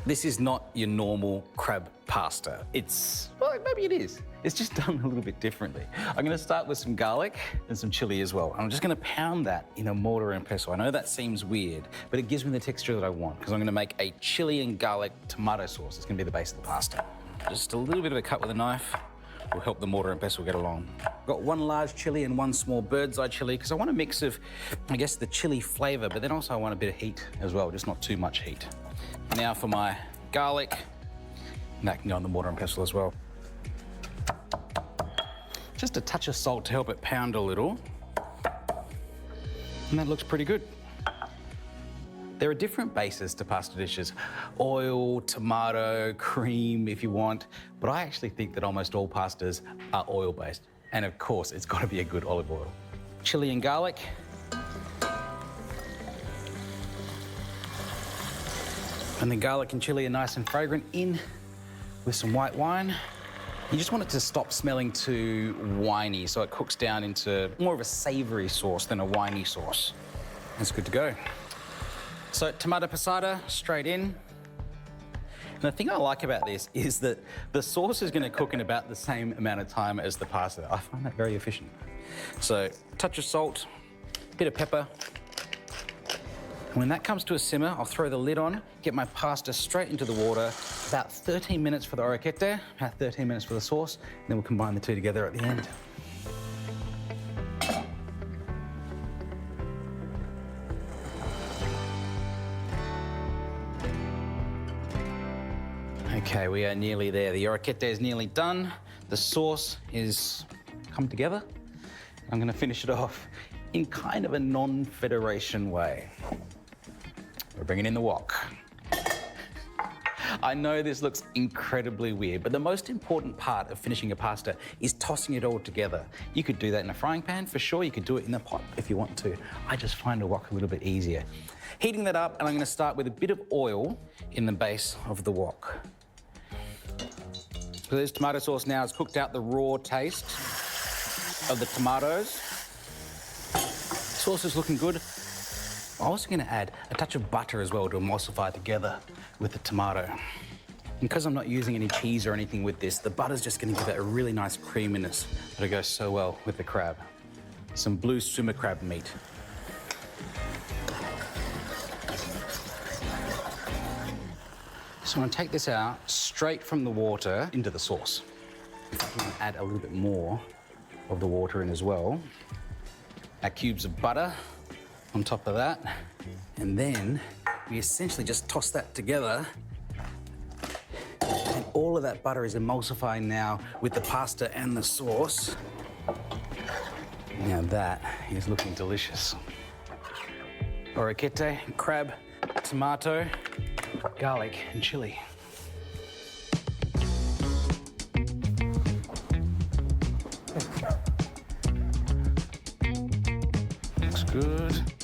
This is not your normal crab pasta. Well, maybe it is. It's just done a little bit differently. I'm gonna start with some garlic and some chili as well. I'm just gonna pound that in a mortar and pestle. I know that seems weird, but it gives me the texture that I want because I'm gonna make a chili and garlic tomato sauce. It's gonna be the base of the pasta. Just a little bit of a cut with a knife will help the mortar and pestle get along. Got one large chili and one small bird's eye chili because I want a mix of, I guess, the chili flavor, but then also I want a bit of heat as well, just not too much heat. Now for my garlic, and that can go on the mortar and pestle as well. Just a touch of salt to help it pound a little. And that looks pretty good. There are different bases to pasta dishes. Oil, tomato, cream if you want, but I actually think that almost all pastas are oil-based. And of course, it's gotta be a good olive oil. Chili and garlic. And the garlic and chili are nice and fragrant in with some white wine. You just want it to stop smelling too winey, so it cooks down into more of a savory sauce than a winey sauce. That's good to go. So tomato passata, straight in. And the thing I like about this is that the sauce is gonna cook in about the same amount of time as the pasta. I find that very efficient. So touch of salt, bit of pepper. When that comes to a simmer, I'll throw the lid on, get my pasta straight into the water, about 13 minutes for the orecchiette, about 13 minutes for the sauce, and then we'll combine the two together at the end. Okay, we are nearly there. The orecchiette is nearly done. The sauce is come together. I'm gonna finish it off in kind of a non-federation way. We're bringing in the wok. I know this looks incredibly weird, but the most important part of finishing a pasta is tossing it all together. You could do that in a frying pan for sure. You could do it in a pot if you want to. I just find a wok a little bit easier. Heating that up, and I'm gonna start with a bit of oil in the base of the wok. So this tomato sauce now has cooked out the raw taste of the tomatoes. Sauce is looking good. I'm also going to add a touch of butter as well to emulsify together with the tomato. And because I'm not using any cheese or anything with this, the butter's just going to give it a really nice creaminess that'll go so well with the crab. Some blue swimmer crab meat. So I'm going to take this out straight from the water into the sauce. I'm going to add a little bit more of the water in as well. Our cubes of butter on top of that. And then we essentially just toss that together. And all of that butter is emulsifying now with the pasta and the sauce. Now that is looking delicious. Orecchiette, crab, tomato, garlic and chili. Looks good.